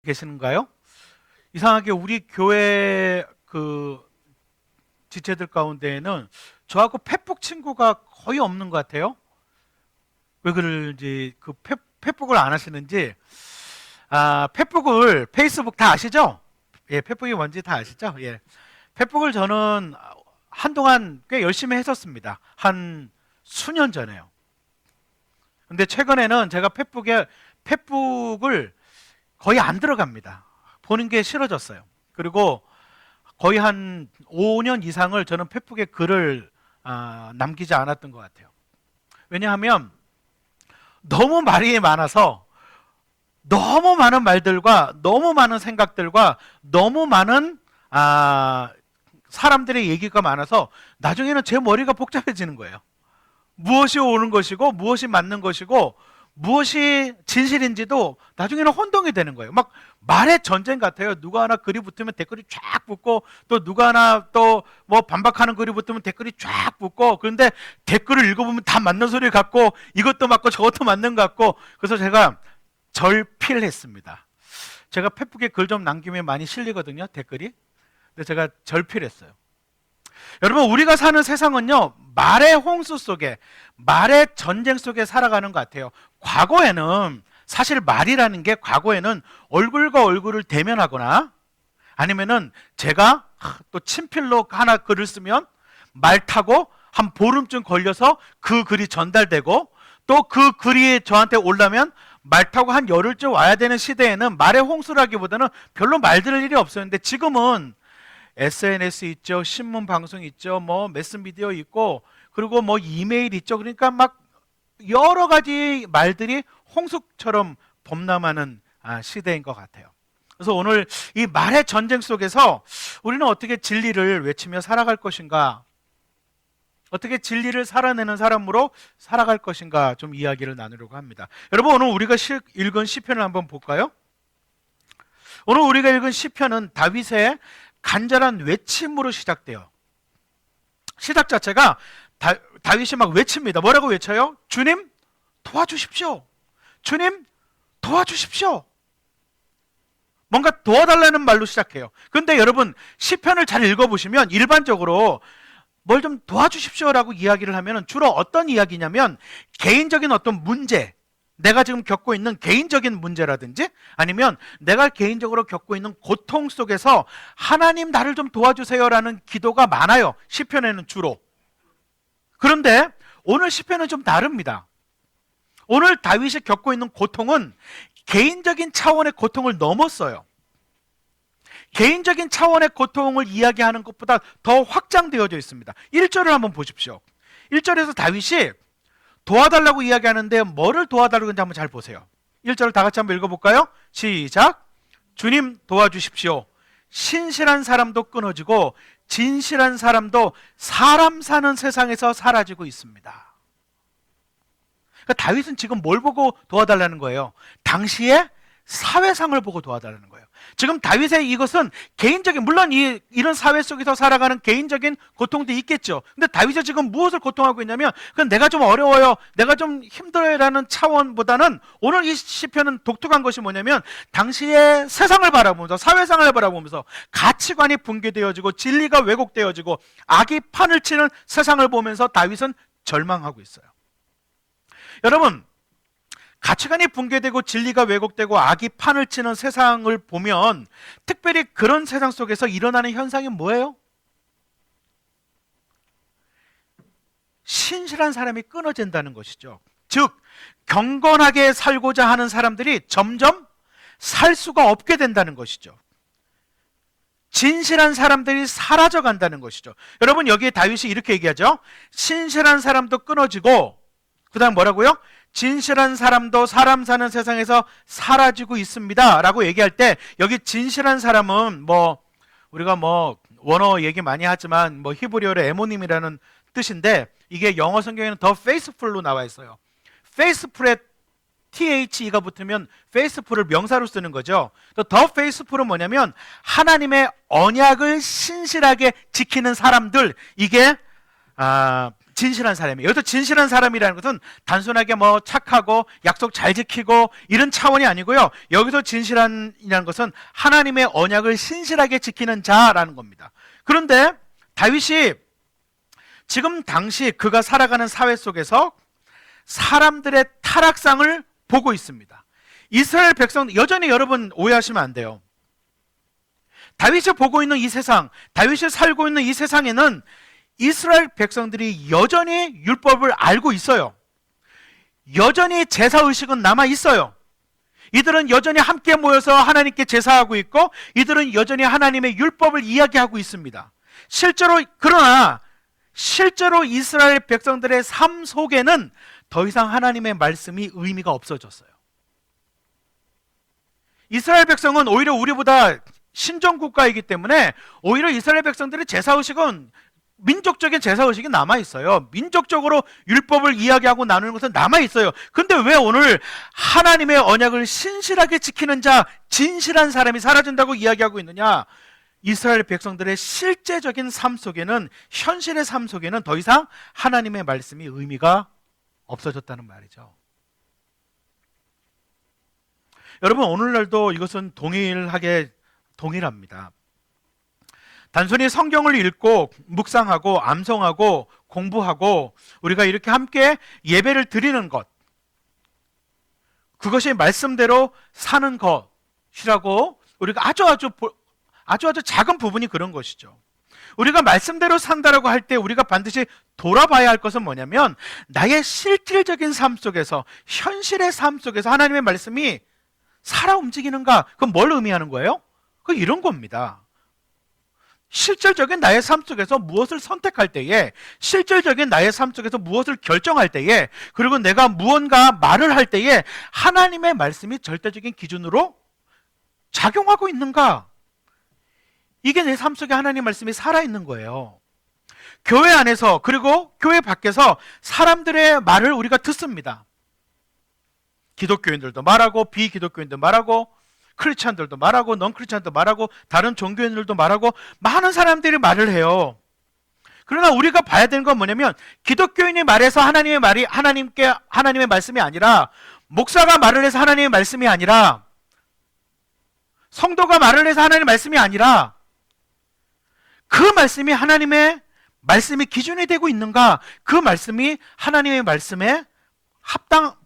계시는가요? 이상하게 우리 교회 그 지체들 가운데에는 저하고 페북 친구가 거의 없는 것 같아요. 왜 그런지 페북을 안 하시는지. 페북을 페이스북 다 아시죠? 예, 페북이 뭔지 다 아시죠? 예, 페북을 저는 한동안 꽤 열심히 했었습니다. 한 수년 전에요. 근데 최근에는 제가 페북을 거의 안 들어갑니다. 보는 게 싫어졌어요. 그리고 거의 한 5년 이상을 저는 페북에 글을 남기지 않았던 것 같아요. 왜냐하면 너무 말이 많아서 너무 많은 말들과 너무 많은 생각들과 너무 많은 사람들의 얘기가 많아서 나중에는 제 머리가 복잡해지는 거예요. 무엇이 옳은 것이고 무엇이 맞는 것이고 무엇이 진실인지도 나중에는 혼동이 되는 거예요. 막 말의 전쟁 같아요. 누가 하나 글이 붙으면 댓글이 쫙 붙고, 또 누가 하나 또 뭐 반박하는 글이 붙으면 댓글이 쫙 붙고, 그런데 댓글을 읽어보면 다 맞는 소리 같고, 이것도 맞고 저것도 맞는 것 같고. 그래서 제가 절필했습니다. 제가 페북에 글 좀 남기면 많이 실리거든요, 댓글이. 근데 제가 절필했어요. 여러분, 우리가 사는 세상은요, 말의 홍수 속에, 말의 전쟁 속에 살아가는 것 같아요. 과거에는 사실 말이라는 게, 과거에는 얼굴과 얼굴을 대면하거나, 아니면은 제가 또 친필로 하나 글을 쓰면 말 타고 한 보름쯤 걸려서 그 글이 전달되고, 또 그 글이 저한테 올라면 말 타고 한 열흘쯤 와야 되는 시대에는 말의 홍수라기보다는 별로 말 들을 일이 없었는데, 지금은 SNS 있죠, 신문 방송 있죠, 뭐 매스미디어 있고, 그리고 뭐 이메일 있죠. 그러니까 막 여러 가지 말들이 홍수처럼 범람하는 시대인 것 같아요. 그래서 오늘 이 말의 전쟁 속에서 우리는 어떻게 진리를 외치며 살아갈 것인가, 어떻게 진리를 살아내는 사람으로 살아갈 것인가, 좀 이야기를 나누려고 합니다. 여러분, 오늘 우리가 읽은 시편을 한번 볼까요? 오늘 우리가 읽은 시편은 다윗의 간절한 외침으로 시작돼요. 시작 자체가 다윗이 막 외칩니다. 뭐라고 외쳐요? 주님 도와주십시오. 주님 도와주십시오. 뭔가 도와달라는 말로 시작해요. 그런데 여러분, 시편을 잘 읽어보시면 일반적으로 뭘 좀 도와주십시오라고 이야기를 하면 주로 어떤 이야기냐면, 개인적인 어떤 문제, 내가 지금 겪고 있는 개인적인 문제라든지, 아니면 내가 개인적으로 겪고 있는 고통 속에서 하나님 나를 좀 도와주세요라는 기도가 많아요, 시편에는 주로. 그런데 오늘 시편은 좀 다릅니다. 오늘 다윗이 겪고 있는 고통은 개인적인 차원의 고통을 넘었어요. 개인적인 차원의 고통을 이야기하는 것보다 더 확장되어져 있습니다. 1절을 한번 보십시오. 1절에서 다윗이 도와달라고 이야기하는데 뭐를 도와달라고 하는지 한번 잘 보세요. 1절을 다 같이 한번 읽어볼까요? 시작. 주님 도와주십시오. 신실한 사람도 끊어지고 진실한 사람도 사람 사는 세상에서 사라지고 있습니다. 그러니까 다윗은 지금 뭘 보고 도와달라는 거예요? 당시의 사회상을 보고 도와달라는 거예요. 지금 다윗의 이것은 개인적인, 물론 이런 사회 속에서 살아가는 개인적인 고통도 있겠죠. 근데 다윗이 지금 무엇을 고통하고 있냐면, 그건 내가 좀 어려워요, 내가 좀 힘들어요 라는 차원보다는 오늘 이 시편은 독특한 것이 뭐냐면, 당시의 세상을 바라보면서, 사회상을 바라보면서 가치관이 붕괴되어지고 진리가 왜곡되어지고 악이 판을 치는 세상을 보면서 다윗은 절망하고 있어요. 여러분, 가치관이 붕괴되고 진리가 왜곡되고 악이 판을 치는 세상을 보면 특별히 그런 세상 속에서 일어나는 현상이 뭐예요? 신실한 사람이 끊어진다는 것이죠. 즉, 경건하게 살고자 하는 사람들이 점점 살 수가 없게 된다는 것이죠. 진실한 사람들이 사라져 간다는 것이죠. 여러분, 여기에 다윗이 이렇게 얘기하죠. 신실한 사람도 끊어지고, 그 다음 뭐라고요? 진실한 사람도 사람 사는 세상에서 사라지고 있습니다 라고 얘기할 때, 여기 진실한 사람은 우리가 원어 얘기 많이 하지만 히브리어로 에모님이라는 뜻인데, 이게 영어 성경에는 더 페이스풀로 나와 있어요. 페이스풀에 THE가 붙으면 페이스풀을 명사로 쓰는 거죠. 더 페이스풀은 뭐냐면 하나님의 언약을 신실하게 지키는 사람들, 이게 진실한 사람이에요. 여기서 진실한 사람이라는 것은 단순하게 뭐 착하고 약속 잘 지키고 이런 차원이 아니고요. 여기서 진실한이라는 것은 하나님의 언약을 신실하게 지키는 자라는 겁니다. 그런데 다윗이 지금 당시 그가 살아가는 사회 속에서 사람들의 타락상을 보고 있습니다. 이스라엘 백성, 여전히 여러분 오해하시면 안 돼요. 다윗이 보고 있는 이 세상, 다윗이 살고 있는 이 세상에는 이스라엘 백성들이 여전히 율법을 알고 있어요. 여전히 제사의식은 남아 있어요. 이들은 여전히 함께 모여서 하나님께 제사하고 있고, 이들은 여전히 하나님의 율법을 이야기하고 있습니다. 그러나 실제로 이스라엘 백성들의 삶 속에는 더 이상 하나님의 말씀이 의미가 없어졌어요. 이스라엘 백성은 오히려 우리보다 신정국가이기 때문에 오히려 이스라엘 백성들의 제사의식은 민족적인 제사의식이 남아있어요. 민족적으로 율법을 이야기하고 나누는 것은 남아있어요. 근데 왜 오늘 하나님의 언약을 신실하게 지키는 자, 진실한 사람이 사라진다고 이야기하고 있느냐? 이스라엘 백성들의 실제적인 삶 속에는, 현실의 삶 속에는 더 이상 하나님의 말씀이 의미가 없어졌다는 말이죠. 여러분, 오늘날도 이것은 동일합니다. 단순히 성경을 읽고 묵상하고 암송하고 공부하고 우리가 이렇게 함께 예배를 드리는 것, 그것이 말씀대로 사는 것이라고 우리가 아주 작은 부분이 그런 것이죠. 우리가 말씀대로 산다라고 할 때 우리가 반드시 돌아봐야 할 것은 뭐냐면, 나의 실질적인 삶 속에서, 현실의 삶 속에서 하나님의 말씀이 살아 움직이는가? 그건 뭘 의미하는 거예요? 그건 이런 겁니다. 실질적인 나의 삶 속에서 무엇을 선택할 때에, 실질적인 나의 삶 속에서 무엇을 결정할 때에, 그리고 내가 무언가 말을 할 때에 하나님의 말씀이 절대적인 기준으로 작용하고 있는가? 이게 내 삶 속에 하나님의 말씀이 살아있는 거예요. 교회 안에서 그리고 교회 밖에서 사람들의 말을 우리가 듣습니다. 기독교인들도 말하고, 비기독교인도 말하고, 크리스찬들도 말하고, 넌크리스찬도 말하고, 다른 종교인들도 말하고, 많은 사람들이 말을 해요. 그러나 우리가 봐야 되는 건 뭐냐면, 기독교인이 말해서 하나님의 말이 하나님의 말씀이 아니라, 목사가 말을 해서 하나님의 말씀이 아니라, 성도가 말을 해서 하나님의 말씀이 아니라, 그 말씀이 하나님의 말씀이 기준이 되고 있는가? 그 말씀이 하나님의 말씀에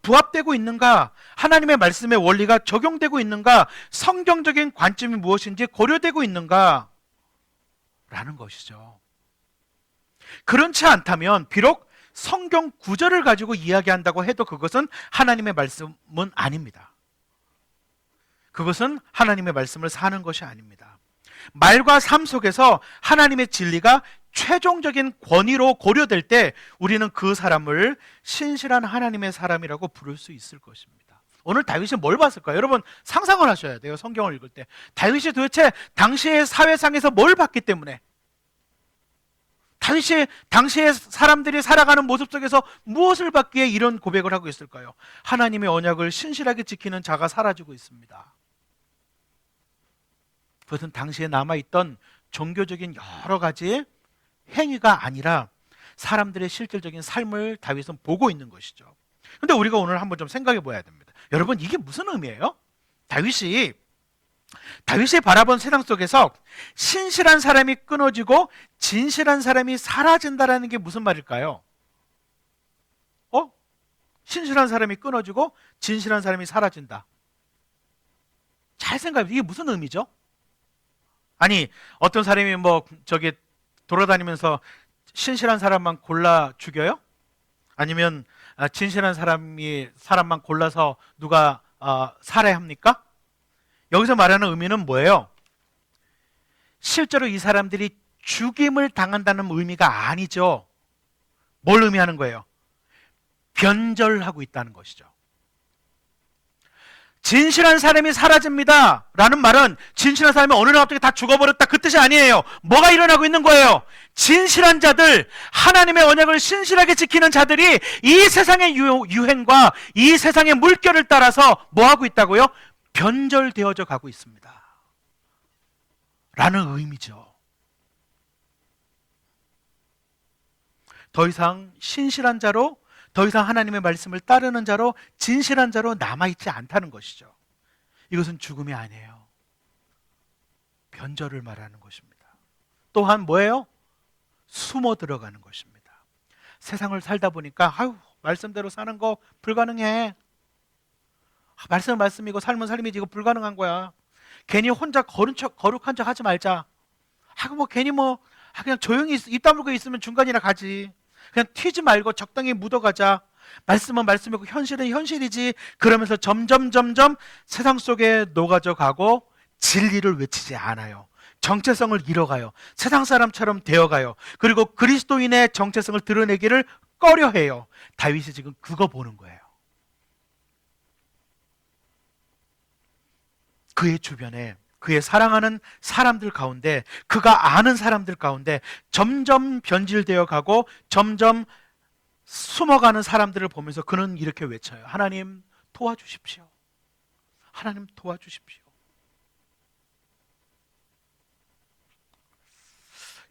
부합되고 있는가? 하나님의 말씀의 원리가 적용되고 있는가? 성경적인 관점이 무엇인지 고려되고 있는가? 라는 것이죠. 그렇지 않다면 비록 성경 구절을 가지고 이야기한다고 해도 그것은 하나님의 말씀은 아닙니다. 그것은 하나님의 말씀을 사는 것이 아닙니다. 말과 삶 속에서 하나님의 진리가 최종적인 권위로 고려될 때 우리는 그 사람을 신실한 하나님의 사람이라고 부를 수 있을 것입니다. 오늘 다윗이 뭘 봤을까요? 여러분 상상을 하셔야 돼요. 성경을 읽을 때 다윗이 도대체 당시의 사회상에서 뭘 봤기 때문에, 다윗이 당시의 사람들이 살아가는 모습 속에서 무엇을 봤기에 이런 고백을 하고 있을까요? 하나님의 언약을 신실하게 지키는 자가 사라지고 있습니다. 그것은 당시에 남아있던 종교적인 여러 가지 행위가 아니라 사람들의 실질적인 삶을 다윗은 보고 있는 것이죠. 그런데 우리가 오늘 한번 좀 생각해 봐야 됩니다. 여러분 이게 무슨 의미예요? 다윗이 바라본 세상 속에서 신실한 사람이 끊어지고 진실한 사람이 사라진다라는 게 무슨 말일까요? 신실한 사람이 끊어지고 진실한 사람이 사라진다. 잘 생각해 보세요. 이게 무슨 의미죠? 아니 어떤 사람이 돌아다니면서 신실한 사람만 골라 죽여요? 아니면 진실한 사람만 골라서 누가 살해합니까? 여기서 말하는 의미는 뭐예요? 실제로 이 사람들이 죽임을 당한다는 의미가 아니죠. 뭘 의미하는 거예요? 변절하고 있다는 것이죠. 진실한 사람이 사라집니다 라는 말은 진실한 사람이 어느 날 갑자기 다 죽어버렸다 그 뜻이 아니에요. 뭐가 일어나고 있는 거예요? 진실한 자들, 하나님의 언약을 신실하게 지키는 자들이 이 세상의 유행과 이 세상의 물결을 따라서 뭐하고 있다고요? 변절되어져 가고 있습니다 라는 의미죠. 더 이상 신실한 자로, 더 이상 하나님의 말씀을 따르는 자로, 진실한 자로 남아있지 않다는 것이죠. 이것은 죽음이 아니에요. 변절을 말하는 것입니다. 또한 뭐예요? 숨어 들어가는 것입니다. 세상을 살다 보니까 말씀대로 사는 거 불가능해. 말씀은 말씀이고 삶은 삶이지, 이거 불가능한 거야. 괜히 혼자 거룩한 척 하지 말자. 괜히 그냥 조용히 입 다물고 있으면 중간이나 가지. 그냥 튀지 말고 적당히 묻어가자. 말씀은 말씀이고 현실은 현실이지. 그러면서 점점 세상 속에 녹아져 가고 진리를 외치지 않아요. 정체성을 잃어가요. 세상 사람처럼 되어가요. 그리고 그리스도인의 정체성을 드러내기를 꺼려해요. 다윗이 지금 그거 보는 거예요. 그의 주변에, 그의 사랑하는 사람들 가운데, 그가 아는 사람들 가운데 점점 변질되어 가고 점점 숨어가는 사람들을 보면서 그는 이렇게 외쳐요. 하나님 도와주십시오. 하나님 도와주십시오.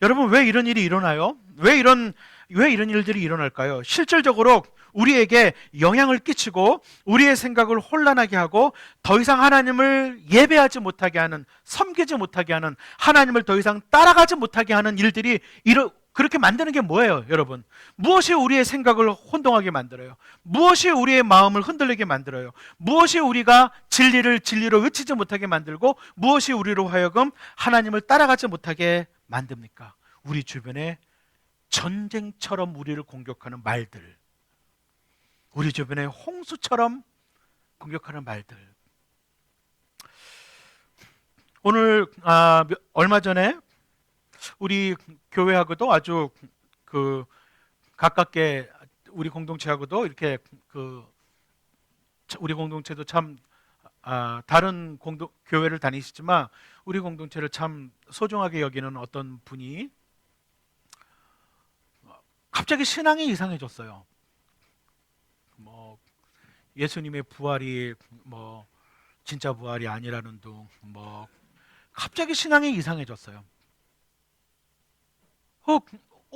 여러분, 왜 이런 일이 일어나요? 왜 이런 일들이 일어날까요? 실질적으로 우리에게 영향을 끼치고 우리의 생각을 혼란하게 하고 더 이상 하나님을 예배하지 못하게 하는, 섬기지 못하게 하는, 하나님을 더 이상 따라가지 못하게 하는 일들이 그렇게 만드는 게 뭐예요, 여러분? 무엇이 우리의 생각을 혼동하게 만들어요? 무엇이 우리의 마음을 흔들리게 만들어요? 무엇이 우리가 진리로 외치지 못하게 만들고 무엇이 우리로 하여금 하나님을 따라가지 못하게 만듭니까? 우리 주변에 전쟁처럼 우리를 공격하는 말들, 우리 주변에 홍수처럼 공격하는 말들. 오늘 얼마 전에 우리 교회하고도 아주 가깝게, 우리 공동체하고도 이렇게 우리 공동체도 참 다른 교회를 다니시지만 우리 공동체를 참 소중하게 여기는 어떤 분이 갑자기 신앙이 이상해졌어요. 예수님의 부활이 진짜 부활이 아니라는 둥, 갑자기 신앙이 이상해졌어요.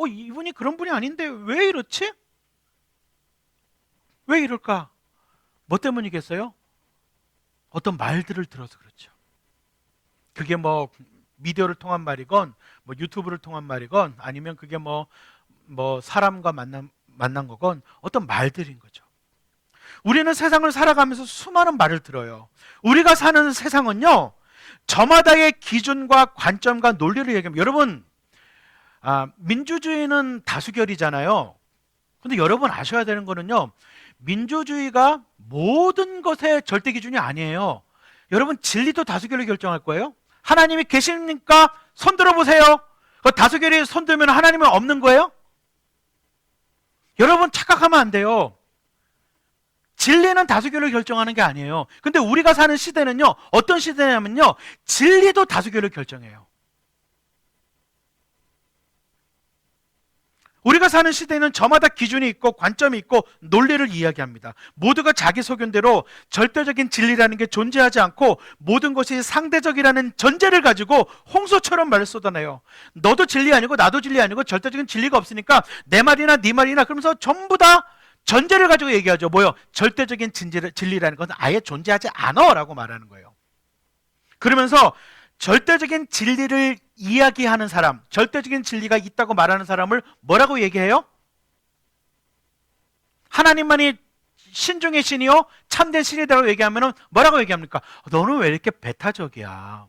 이분이 그런 분이 아닌데 왜 이렇지? 왜 이럴까? 뭐 때문이겠어요? 어떤 말들을 들어서 그렇죠. 그게 미디어를 통한 말이건 유튜브를 통한 말이건 아니면 그게 사람과 만난 거건 어떤 말들인 거죠. 우리는 세상을 살아가면서 수많은 말을 들어요. 우리가 사는 세상은요, 저마다의 기준과 관점과 논리를 얘기하면, 여러분, 민주주의는 다수결이잖아요. 근데 여러분 아셔야 되는 거는요, 민주주의가 모든 것의 절대 기준이 아니에요. 여러분, 진리도 다수결로 결정할 거예요? 하나님이 계십니까? 손 들어보세요. 그 다수결이 손 들면 하나님은 없는 거예요? 여러분 착각하면 안 돼요. 진리는 다수결로 결정하는 게 아니에요. 근데 우리가 사는 시대는요, 어떤 시대냐면요, 진리도 다수결로 결정해요. 우리가 사는 시대는 저마다 기준이 있고 관점이 있고 논리를 이야기합니다. 모두가 자기 소견대로 절대적인 진리라는 게 존재하지 않고 모든 것이 상대적이라는 전제를 가지고 홍수처럼 말을 쏟아내요. 너도 진리 아니고 나도 진리 아니고 절대적인 진리가 없으니까 내 말이나 네 말이나, 그러면서 전부 다 전제를 가지고 얘기하죠. 뭐요? 절대적인 진리라는 것은 아예 존재하지 않아 라고 말하는 거예요. 그러면서 절대적인 진리를 이야기하는 사람, 절대적인 진리가 있다고 말하는 사람을 뭐라고 얘기해요? 하나님만이 신중의 신이요 참된 신이라고 얘기하면 뭐라고 얘기합니까? 너는 왜 이렇게 배타적이야?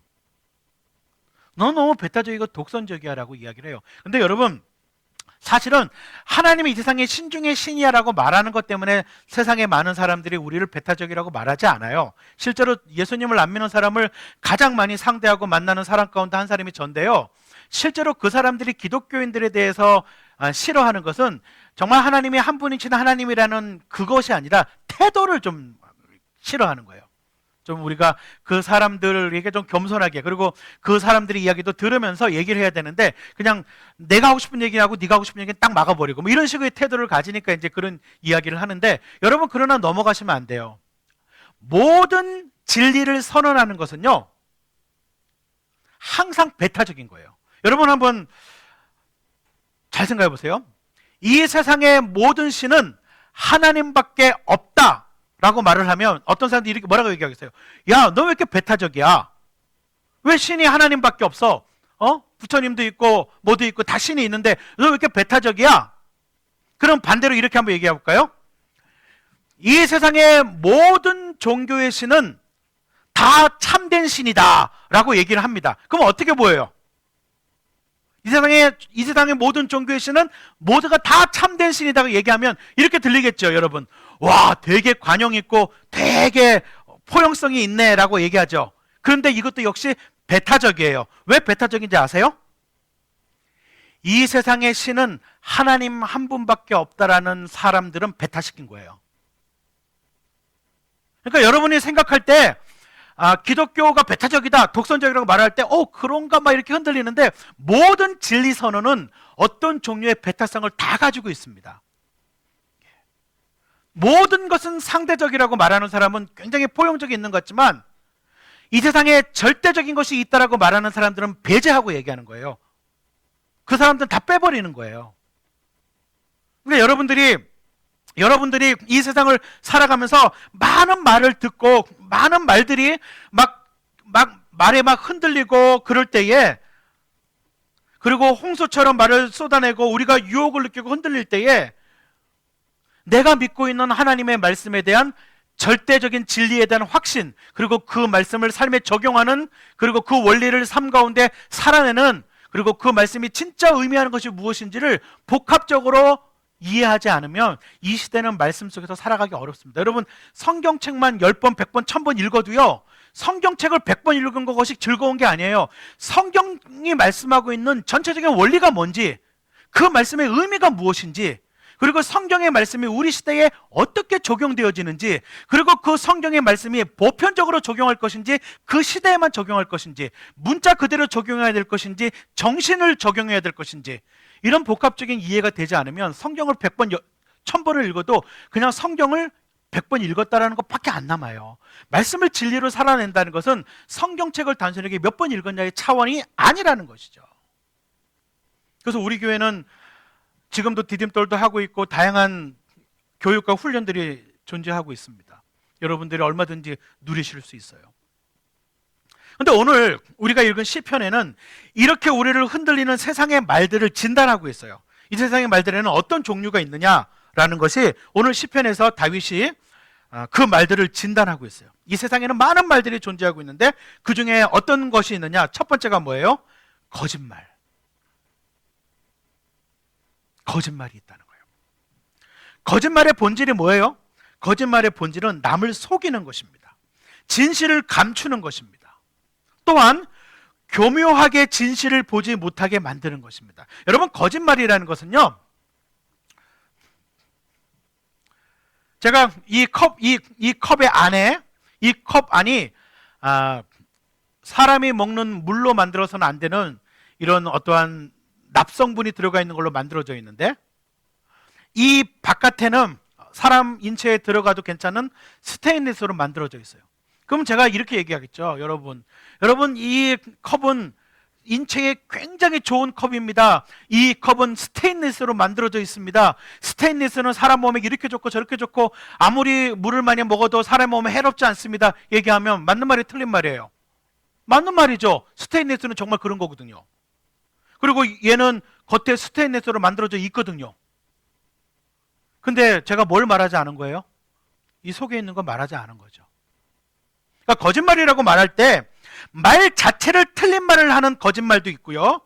너 너무 배타적이고 독선적이야 라고 이야기를 해요. 근데 여러분, 사실은 하나님이 이 세상에 신중의 신이야라고 말하는 것 때문에 세상에 많은 사람들이 우리를 배타적이라고 말하지 않아요. 실제로 예수님을 안 믿는 사람을 가장 많이 상대하고 만나는 사람 가운데 한 사람이 전데요, 실제로 그 사람들이 기독교인들에 대해서 싫어하는 것은 정말 하나님이 한 분이신 하나님이라는 그것이 아니라 태도를 좀 싫어하는 거예요. 좀 우리가 그 사람들에게 좀 겸손하게, 그리고 그 사람들의 이야기도 들으면서 얘기를 해야 되는데 그냥 내가 하고 싶은 얘기하고 네가 하고 싶은 얘기는 딱 막아버리고 이런 식의 태도를 가지니까 이제 그런 이야기를 하는데, 여러분 그러나 넘어가시면 안 돼요. 모든 진리를 선언하는 것은요 항상 배타적인 거예요. 여러분 한번 잘 생각해 보세요. 이 세상의 모든 신은 하나님밖에 없다라고 말을 하면 어떤 사람들이 이렇게 뭐라고 얘기하겠어요? 야, 너 왜 이렇게 배타적이야? 왜 신이 하나님밖에 없어? 부처님도 있고 뭐도 있고 다 신이 있는데 너 왜 이렇게 배타적이야? 그럼 반대로 이렇게 한번 얘기해 볼까요? 이 세상의 모든 종교의 신은 다 참된 신이다 라고 얘기를 합니다. 그럼 어떻게 보여요? 이 세상의 모든 종교의 신은 모두가 다 참된 신이다고 얘기하면 이렇게 들리겠죠, 여러분. 와, 되게 관용 있고 되게 포용성이 있네 라고 얘기하죠. 그런데 이것도 역시 배타적이에요. 왜 배타적인지 아세요? 이 세상의 신은 하나님 한 분밖에 없다라는 사람들은 배타시킨 거예요. 그러니까 여러분이 생각할 때 기독교가 배타적이다, 독선적이라고 말할 때 그런가 막 이렇게 흔들리는데 모든 진리 선언은 어떤 종류의 배타성을 다 가지고 있습니다. 모든 것은 상대적이라고 말하는 사람은 굉장히 포용적이 있는 것 같지만 이 세상에 절대적인 것이 있다라고 말하는 사람들은 배제하고 얘기하는 거예요. 그 사람들은 다 빼버리는 거예요. 그러니까 여러분들이 이 세상을 살아가면서 많은 말을 듣고 많은 말들이 말에 막 흔들리고 그럴 때에, 그리고 홍수처럼 말을 쏟아내고 우리가 유혹을 느끼고 흔들릴 때에 내가 믿고 있는 하나님의 말씀에 대한 절대적인 진리에 대한 확신, 그리고 그 말씀을 삶에 적용하는, 그리고 그 원리를 삶 가운데 살아내는, 그리고 그 말씀이 진짜 의미하는 것이 무엇인지를 복합적으로 이해하지 않으면 이 시대는 말씀 속에서 살아가기 어렵습니다. 여러분, 성경책만 10번, 100번, 1000번 읽어도요, 성경책을 100번 읽은 것이 즐거운 게 아니에요. 성경이 말씀하고 있는 전체적인 원리가 뭔지, 그 말씀의 의미가 무엇인지, 그리고 성경의 말씀이 우리 시대에 어떻게 적용되어지는지, 그리고 그 성경의 말씀이 보편적으로 적용할 것인지, 그 시대에만 적용할 것인지, 문자 그대로 적용해야 될 것인지, 정신을 적용해야 될 것인지, 이런 복합적인 이해가 되지 않으면 성경을 100번, 1000번을 읽어도 그냥 성경을 100번 읽었다라는 것밖에 안 남아요. 말씀을 진리로 살아낸다는 것은 성경책을 단순하게 몇 번 읽었냐의 차원이 아니라는 것이죠. 그래서 우리 교회는 지금도 디딤돌도 하고 있고 다양한 교육과 훈련들이 존재하고 있습니다. 여러분들이 얼마든지 누리실 수 있어요. 그런데 오늘 우리가 읽은 시편에는 이렇게 우리를 흔들리는 세상의 말들을 진단하고 있어요. 이 세상의 말들에는 어떤 종류가 있느냐라는 것이 오늘 시편에서 다윗이 그 말들을 진단하고 있어요. 이 세상에는 많은 말들이 존재하고 있는데 그 중에 어떤 것이 있느냐? 첫 번째가 뭐예요? 거짓말. 거짓말이 있다는 거예요. 거짓말의 본질이 뭐예요? 거짓말의 본질은 남을 속이는 것입니다. 진실을 감추는 것입니다. 또한 교묘하게 진실을 보지 못하게 만드는 것입니다. 여러분, 거짓말이라는 것은요, 제가 이 컵의 안에, 이 컵 안이 사람이 먹는 물로 만들어서는 안 되는 이런 어떠한 납성분이 들어가 있는 걸로 만들어져 있는데, 이 바깥에는 사람 인체에 들어가도 괜찮은 스테인리스로 만들어져 있어요. 그럼 제가 이렇게 얘기하겠죠. 여러분, 이 컵은 인체에 굉장히 좋은 컵입니다. 이 컵은 스테인리스로 만들어져 있습니다. 스테인리스는 사람 몸에 이렇게 좋고 저렇게 좋고 아무리 물을 많이 먹어도 사람 몸에 해롭지 않습니다. 얘기하면 맞는 말이 틀린 말이에요. 맞는 말이죠. 스테인리스는 정말 그런 거거든요. 그리고 얘는 겉에 스테인리스로 만들어져 있거든요. 근데 제가 뭘 말하지 않은 거예요? 이 속에 있는 거 말하지 않은 거죠. 그러니까 거짓말이라고 말할 때 말 자체를 틀린 말을 하는 거짓말도 있고요,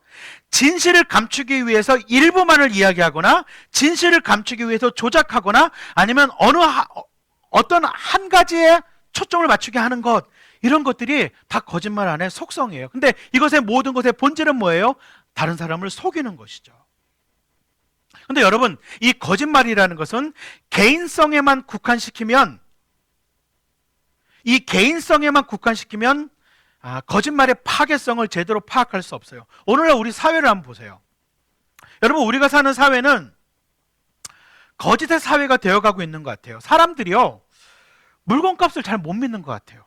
진실을 감추기 위해서 일부만을 이야기하거나 진실을 감추기 위해서 조작하거나 아니면 어떤 한 가지에 초점을 맞추게 하는 것, 이런 것들이 다 거짓말 안에 속성이에요. 근데 이것의 모든 것의 본질은 뭐예요? 다른 사람을 속이는 것이죠. 근데 여러분, 이 거짓말이라는 것은 개인성에만 국한시키면 거짓말의 파괴성을 제대로 파악할 수 없어요. 오늘날 우리 사회를 한번 보세요. 여러분, 우리가 사는 사회는 거짓의 사회가 되어가고 있는 것 같아요. 사람들이요, 물건값을 잘 못 믿는 것 같아요.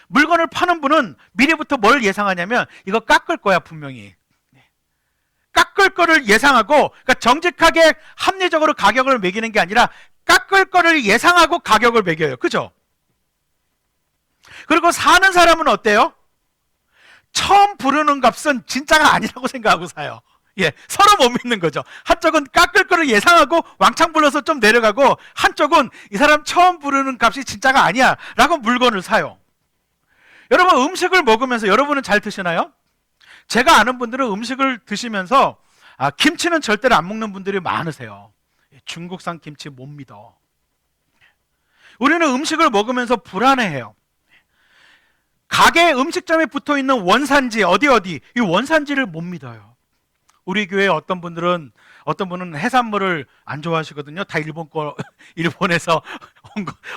물건을 파는 분은 미리부터 뭘 예상하냐면 이거 깎을 거야, 분명히. 깎을 거를 예상하고, 그러니까 정직하게 합리적으로 가격을 매기는 게 아니라 깎을 거를 예상하고 가격을 매겨요. 그죠? 그리고 사는 사람은 어때요? 처음 부르는 값은 진짜가 아니라고 생각하고 사요. 예, 서로 못 믿는 거죠. 한쪽은 깎을 거를 예상하고 왕창 불러서 좀 내려가고, 한쪽은 이 사람 처음 부르는 값이 진짜가 아니야 라고 물건을 사요. 여러분, 음식을 먹으면서 여러분은 잘 드시나요? 제가 아는 분들은 음식을 드시면서 김치는 절대로 안 먹는 분들이 많으세요. 중국산 김치 못 믿어. 우리는 음식을 먹으면서 불안해해요. 가게 음식점에 붙어있는 원산지 어디 이 원산지를 못 믿어요. 우리 교회 어떤 분은 해산물을 안 좋아하시거든요. 다 일본에서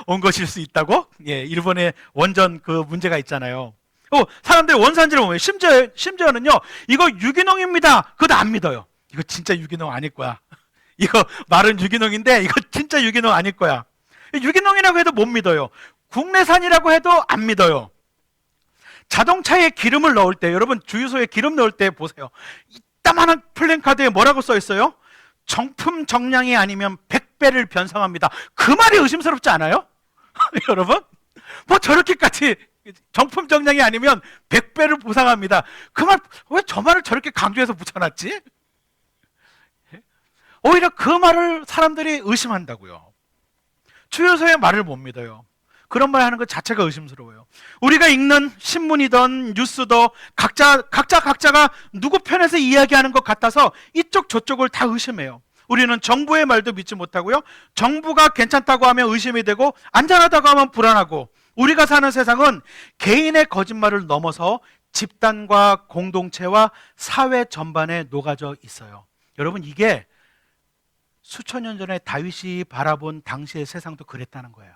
온 것일 수 있다고? 예, 일본에 원전 그 문제가 있잖아요. 사람들이 원산지를 보면 심지어는요, 이거 유기농입니다. 그것도 안 믿어요. 이거 진짜 유기농 아닐 거야. 이거 말은 유기농인데 이거 진짜 유기농 아닐 거야. 유기농이라고 해도 못 믿어요. 국내산이라고 해도 안 믿어요. 자동차에 기름을 넣을 때, 여러분 주유소에 기름 넣을 때 보세요. 이따만한 플랜카드에 뭐라고 써 있어요? 정품 정량이 아니면 100배를 변상합니다. 그 말이 의심스럽지 않아요? 여러분? 뭐 저렇게까지 정품 정량이 아니면 100배를 보상합니다. 그 말, 왜 저 말을 저렇게 강조해서 붙여놨지? 오히려 그 말을 사람들이 의심한다고요. 주유소의 말을 못 믿어요. 그런 말 하는 것 자체가 의심스러워요. 우리가 읽는 신문이든 뉴스도 각자가 누구 편에서 이야기하는 것 같아서 이쪽 저쪽을 다 의심해요. 우리는 정부의 말도 믿지 못하고요. 정부가 괜찮다고 하면 의심이 되고 안전하다고 하면 불안하고, 우리가 사는 세상은 개인의 거짓말을 넘어서 집단과 공동체와 사회 전반에 녹아져 있어요. 여러분, 이게 수천 년 전에 다윗이 바라본 당시의 세상도 그랬다는 거예요.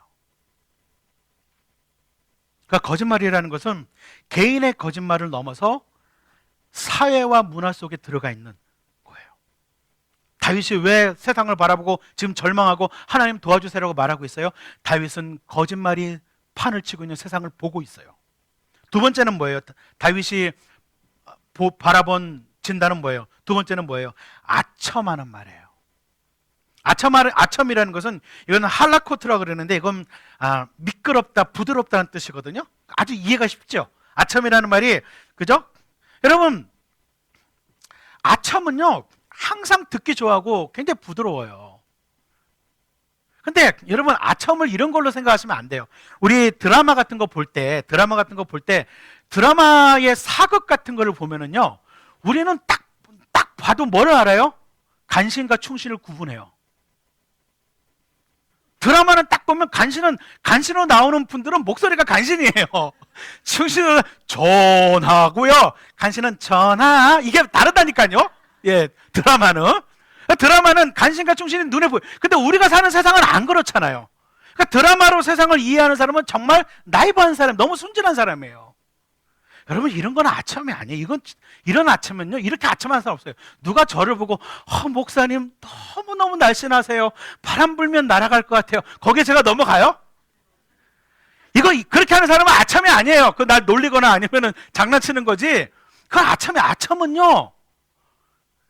그러니까 거짓말이라는 것은 개인의 거짓말을 넘어서 사회와 문화 속에 들어가 있는 거예요. 다윗이 왜 세상을 바라보고 지금 절망하고 하나님 도와주세요라고 말하고 있어요? 다윗은 거짓말이 판을 치고 있는 세상을 보고 있어요. 두 번째는 뭐예요? 다윗이 바라본 진단은 뭐예요? 두 번째는 뭐예요? 아첨하는 말이에요. 아첨이라는 것은, 이건 할라코트라고 그러는데, 이건 미끄럽다, 부드럽다는 뜻이거든요. 아주 이해가 쉽죠? 아첨이라는 말이, 그죠? 여러분, 아첨은요 항상 듣기 좋아하고 굉장히 부드러워요. 근데 여러분, 아첨을 이런 걸로 생각하시면 안 돼요. 우리 드라마 같은 거 볼 때 드라마의 사극 같은 거를 보면은요, 우리는 딱 봐도 뭐를 알아요? 간신과 충신을 구분해요. 드라마는 딱 보면 간신으로 나오는 분들은 목소리가 간신이에요. 충신은 전하고요, 간신은 전하, 이게 다르다니까요. 예, 드라마는 간신과 충신이 눈에 보여요. 근데 우리가 사는 세상은 안 그렇잖아요. 그러니까 드라마로 세상을 이해하는 사람은 정말 나이브한 사람, 너무 순진한 사람이에요. 여러분, 이런 건 아첨이 아니에요. 이런 아첨은요, 이렇게 아첨한 사람 없어요. 누가 저를 보고 목사님 너무너무 날씬하세요, 바람 불면 날아갈 것 같아요, 거기에 제가 넘어가요? 이거 그렇게 하는 사람은 아첨이 아니에요. 그 날 놀리거나 아니면은 장난치는 거지. 그 아첨은요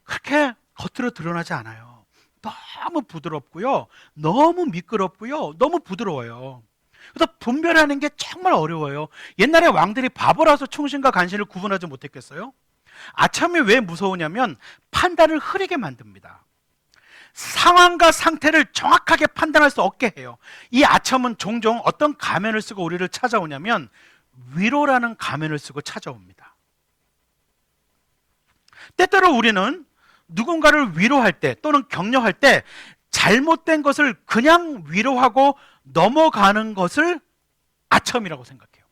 그렇게 겉으로 드러나지 않아요. 너무 부드럽고요, 너무 미끄럽고요, 너무 부드러워요. 그래서 분별하는 게 정말 어려워요. 옛날에 왕들이 바보라서 충신과 간신을 구분하지 못했겠어요? 아첨이 왜 무서우냐면 판단을 흐리게 만듭니다. 상황과 상태를 정확하게 판단할 수 없게 해요. 이 아첨은 종종 어떤 가면을 쓰고 우리를 찾아오냐면 위로라는 가면을 쓰고 찾아옵니다. 때때로 우리는 누군가를 위로할 때 또는 격려할 때 잘못된 것을 그냥 위로하고 넘어가는 것을 아첨이라고 생각해요.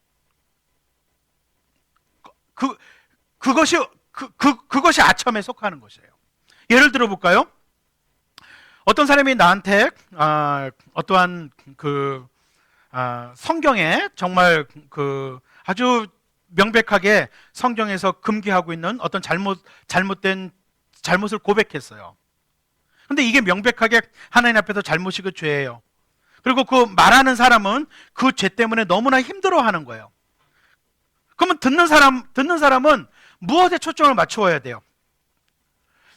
그것이 아첨에 속하는 것이에요. 예를 들어 볼까요? 어떤 사람이 나한테 어떠한 성경에 정말 아주 명백하게 성경에서 금기하고 있는 어떤 잘못된 잘못을 고백했어요. 근데 이게 명백하게 하나님 앞에서 잘못이고 죄예요. 그리고 그 말하는 사람은 그 죄 때문에 너무나 힘들어하는 거예요. 그러면 듣는 사람은 무엇에 초점을 맞추어야 돼요?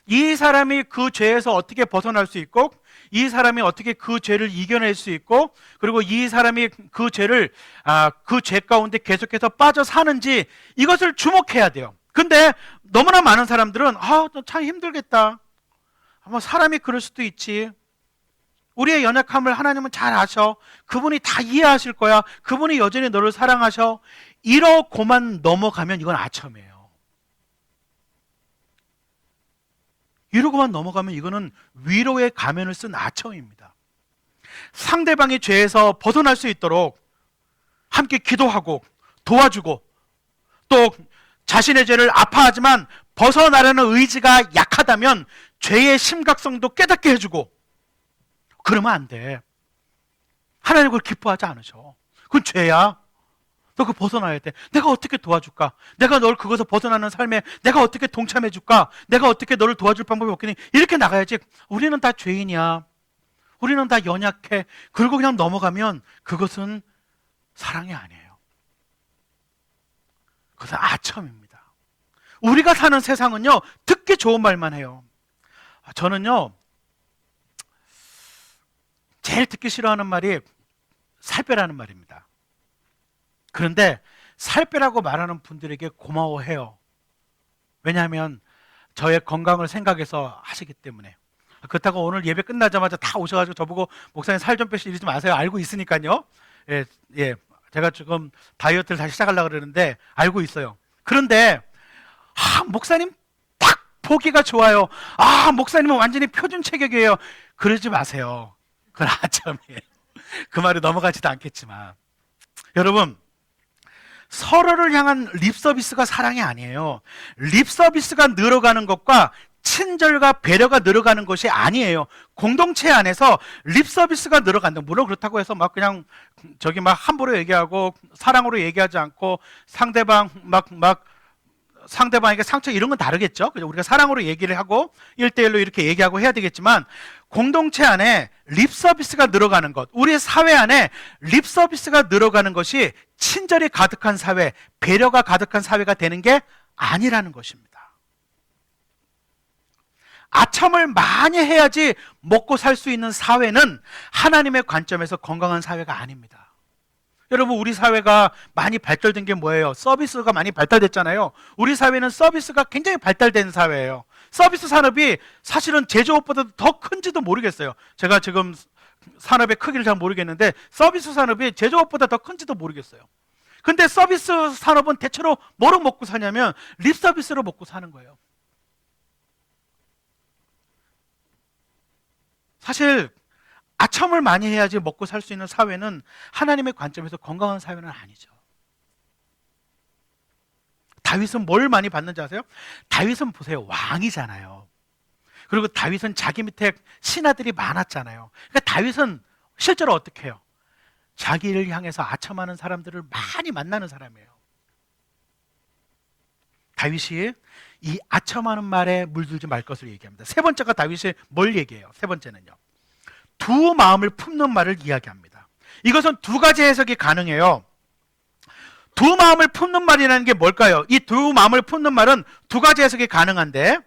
이 사람이 그 죄에서 어떻게 벗어날 수 있고, 이 사람이 어떻게 그 죄를 이겨낼 수 있고, 그리고 이 사람이 그 죄를 그 죄 가운데 계속해서 빠져 사는지, 이것을 주목해야 돼요. 근데 너무나 많은 사람들은 참 힘들겠다, 뭐 사람이 그럴 수도 있지, 우리의 연약함을 하나님은 잘 아셔, 그분이 다 이해하실 거야, 그분이 여전히 너를 사랑하셔, 이러고만 넘어가면 이건 아첨이에요. 이러고만 넘어가면 이거는 위로의 가면을 쓴 아첨입니다. 상대방의 죄에서 벗어날 수 있도록 함께 기도하고 도와주고, 또 자신의 죄를 아파하지만 벗어나려는 의지가 약하다면 죄의 심각성도 깨닫게 해주고, 그러면 안 돼. 하나님 그걸 기뻐하지 않으셔. 그건 죄야. 너 그거 벗어나야 돼. 내가 어떻게 도와줄까? 내가 널 그것에서 벗어나는 삶에 내가 어떻게 동참해 줄까? 내가 어떻게 너를 도와줄 방법이 없겠니? 이렇게 나가야지. 우리는 다 죄인이야, 우리는 다 연약해, 그리고 그냥 넘어가면 그것은 사랑이 아니에요. 그것은 아첨입니다. 우리가 사는 세상은요, 듣기 좋은 말만 해요. 저는요, 제일 듣기 싫어하는 말이 살 빼라는 말입니다. 그런데 살 빼라고 말하는 분들에게 고마워해요. 왜냐하면 저의 건강을 생각해서 하시기 때문에. 그렇다고 오늘 예배 끝나자마자 다 오셔가지고 저보고 목사님 살 좀 빼시 이러지 마세요. 알고 있으니까요. 예, 제가 지금 다이어트를 다시 시작하려고 그러는데 알고 있어요. 그런데 목사님 딱 보기가 좋아요, 목사님은 완전히 표준 체격이에요, 그러지 마세요. 그건 아첨이에요. 그 말에 넘어가지도 않겠지만, 여러분, 서로를 향한 립서비스가 사랑이 아니에요. 립서비스가 늘어가는 것과 친절과 배려가 늘어가는 것이 아니에요. 공동체 안에서 립서비스가 늘어간다, 물론 그렇다고 해서 막 그냥 저기 막 함부로 얘기하고 사랑으로 얘기하지 않고 상대방에게 상처, 이런 건 다르겠죠. 그죠? 우리가 사랑으로 얘기를 하고 1대1로 이렇게 얘기하고 해야 되겠지만, 공동체 안에 립서비스가 늘어가는 것, 우리 사회 안에 립서비스가 늘어가는 것이 친절이 가득한 사회, 배려가 가득한 사회가 되는 게 아니라는 것입니다. 아첨을 많이 해야지 먹고 살 수 있는 사회는 하나님의 관점에서 건강한 사회가 아닙니다. 여러분, 우리 사회가 많이 발달된 게 뭐예요? 서비스가 많이 발달됐잖아요. 우리 사회는 서비스가 굉장히 발달된 사회예요. 서비스 산업이 사실은 제조업보다 더 큰지도 모르겠어요. 제가 지금 산업의 크기를 잘 모르겠는데 서비스 산업이 제조업보다 더 큰지도 모르겠어요. 근데 서비스 산업은 대체로 뭐로 먹고 사냐면 립 서비스로 먹고 사는 거예요. 사실 아첨을 많이 해야지 먹고 살 수 있는 사회는 하나님의 관점에서 건강한 사회는 아니죠. 다윗은 뭘 많이 받는지 아세요? 다윗은 보세요, 왕이잖아요. 그리고 다윗은 자기 밑에 신하들이 많았잖아요. 그러니까 다윗은 실제로 어떻게 해요? 자기를 향해서 아첨하는 사람들을 많이 만나는 사람이에요. 다윗이 이 아첨하는 말에 물들지 말 것을 얘기합니다. 세 번째가 다윗이 뭘 얘기해요? 세 번째는요, 두 마음을 품는 말을 이야기합니다. 이것은 두 가지 해석이 가능해요. 두 마음을 품는 말이라는 게 뭘까요? 이 두 마음을 품는 말은 두 가지 해석이 가능한데,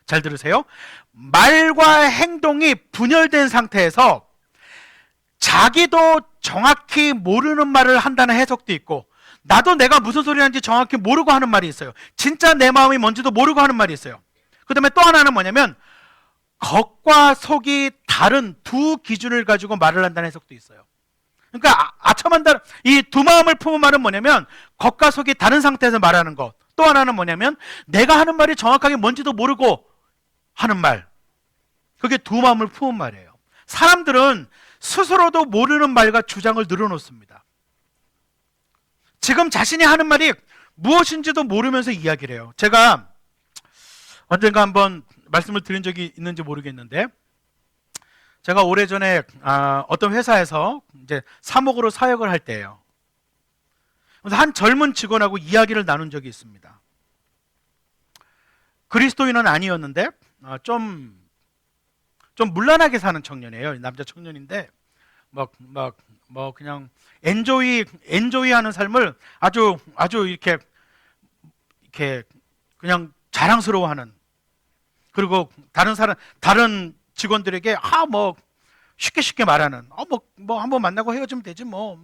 잘 들으세요. 말과 행동이 분열된 상태에서 자기도 정확히 모르는 말을 한다는 해석도 있고, 나도 내가 무슨 소리 하는지 정확히 모르고 하는 말이 있어요. 진짜 내 마음이 뭔지도 모르고 하는 말이 있어요. 그 다음에 또 하나는 뭐냐면 겉과 속이 다른 두 기준을 가지고 말을 한다는 해석도 있어요. 그러니까 아첨한다, 이 두 마음을 품은 말은 뭐냐면 겉과 속이 다른 상태에서 말하는 것. 또 하나는 뭐냐면 내가 하는 말이 정확하게 뭔지도 모르고 하는 말. 그게 두 마음을 품은 말이에요. 사람들은 스스로도 모르는 말과 주장을 늘어놓습니다. 지금 자신이 하는 말이 무엇인지도 모르면서 이야기를 해요. 제가 언젠가 한번 말씀을 드린 적이 있는지 모르겠는데, 제가 오래전에 어떤 회사에서 이제 사목으로 사역을 할 때예요. 그래서 한 젊은 직원하고 이야기를 나눈 적이 있습니다. 그리스도인은 아니었는데 좀 문란하게 사는 청년이에요. 남자 청년인데 그냥 엔조이하는 삶을 아주 이렇게 그냥 자랑스러워하는 그리고 다른 직원들에게 뭐 쉽게 말하는 뭐 한번 만나고 헤어지면 되지 뭐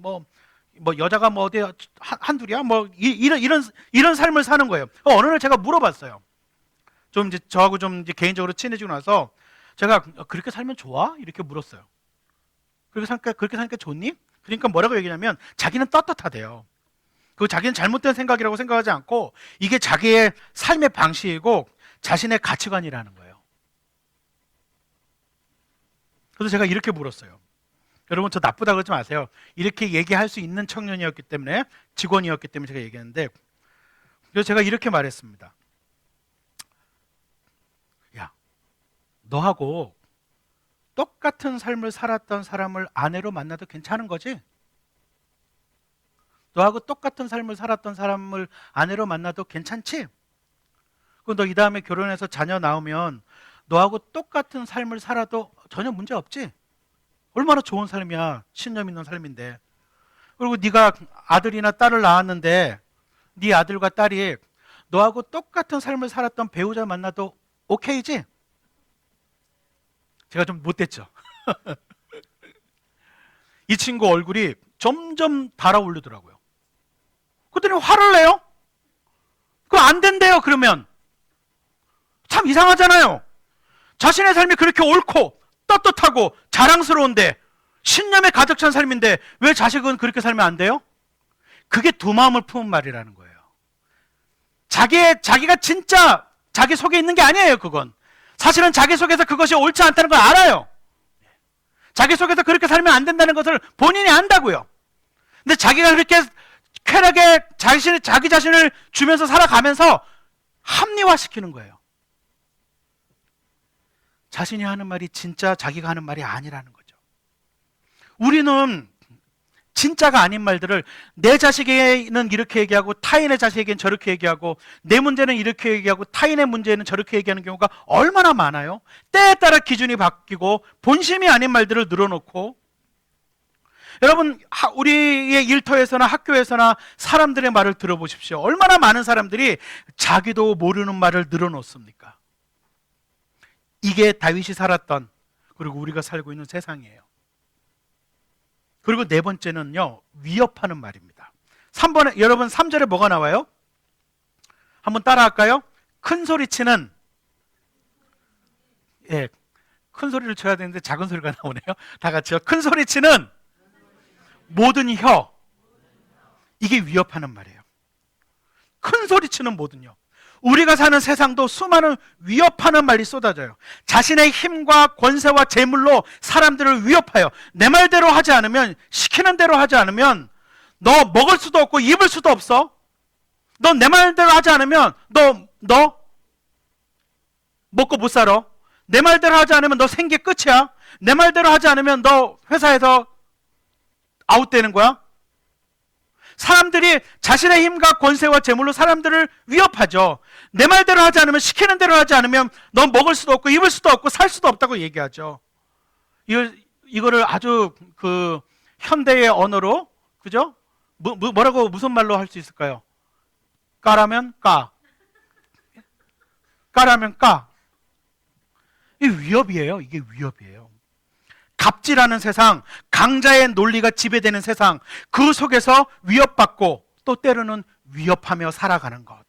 여자가 뭐 어디 한둘이야 뭐 이런 삶을 사는 거예요. 어느 날 제가 물어봤어요. 좀 이제 저하고 좀 이제 개인적으로 친해지고 나서 제가 그렇게 살면 좋아? 이렇게 물었어요. 그렇게 사니까 좋니? 그러니까 뭐라고 얘기냐면 자기는 떳떳하대요. 그 자기는 잘못된 생각이라고 생각하지 않고 이게 자기의 삶의 방식이고 자신의 가치관이라는 거예요. 그래서 제가 이렇게 물었어요. 여러분 저 나쁘다 그러지 마세요. 이렇게 얘기할 수 있는 청년이었기 때문에 직원이었기 때문에 제가 얘기했는데 그래서 제가 이렇게 말했습니다. 야, 너하고 똑같은 삶을 살았던 사람을 아내로 만나도 괜찮은 거지? 너하고 똑같은 삶을 살았던 사람을 아내로 만나도 괜찮지? 그럼 너 이 다음에 결혼해서 자녀 나오면 너하고 똑같은 삶을 살아도 전혀 문제 없지? 얼마나 좋은 삶이야. 신념 있는 삶인데. 그리고 네가 아들이나 딸을 낳았는데 네 아들과 딸이 너하고 똑같은 삶을 살았던 배우자 만나도 오케이지? 제가 좀 못됐죠. 이 친구 얼굴이 점점 달아오르더라고요. 그랬더니 화를 내요. 그거 안 된대요. 그러면 참 이상하잖아요. 자신의 삶이 그렇게 옳고 떳떳하고 자랑스러운데 신념에 가득 찬 삶인데 왜 자식은 그렇게 살면 안 돼요? 그게 두 마음을 품은 말이라는 거예요. 자기가 진짜 자기 속에 있는 게 아니에요. 그건 사실은 자기 속에서 그것이 옳지 않다는 걸 알아요. 자기 속에서 그렇게 살면 안 된다는 것을 본인이 안다고요. 근데 자기가 그렇게 쾌락에 자기 자신을 주면서 살아가면서 합리화시키는 거예요. 자신이 하는 말이 진짜 자기가 하는 말이 아니라는 거죠. 우리는 진짜가 아닌 말들을 내 자식에게는 이렇게 얘기하고 타인의 자식에게는 저렇게 얘기하고 내 문제는 이렇게 얘기하고 타인의 문제는 저렇게 얘기하는 경우가 얼마나 많아요. 때에 따라 기준이 바뀌고 본심이 아닌 말들을 늘어놓고 여러분 우리의 일터에서나 학교에서나 사람들의 말을 들어보십시오. 얼마나 많은 사람들이 자기도 모르는 말을 늘어놓습니까? 이게 다윗이 살았던 그리고 우리가 살고 있는 세상이에요. 그리고 네 번째는요, 위협하는 말입니다. 3번에 여러분 3절에 뭐가 나와요? 한번 따라할까요? 큰 소리 치는 큰 소리를 쳐야 되는데 작은 소리가 나오네요. 다 같이요. 큰 소리 치는 모든 혀. 이게 위협하는 말이에요. 큰 소리 치는 모든 혀. 우리가 사는 세상도 수많은 위협하는 말이 쏟아져요. 자신의 힘과 권세와 재물로 사람들을 위협하여 내 말대로 하지 않으면, 시키는 대로 하지 않으면 너 먹을 수도 없고 입을 수도 없어. 너 내 말대로 하지 않으면 너 먹고 못 살아. 내 말대로 하지 않으면 너 생계 끝이야. 내 말대로 하지 않으면 너 회사에서 아웃되는 거야. 사람들이 자신의 힘과 권세와 재물로 사람들을 위협하죠. 내 말대로 하지 않으면, 시키는 대로 하지 않으면 넌 먹을 수도 없고 입을 수도 없고 살 수도 없다고 얘기하죠. 이거를 아주 그 현대의 언어로, 그죠? 뭐라고 무슨 말로 할 수 있을까요? 까라면 까. 까라면 까. 이게 위협이에요. 이게 위협이에요. 갑질하는 세상, 강자의 논리가 지배되는 세상, 그 속에서 위협받고 또 때로는 위협하며 살아가는 것.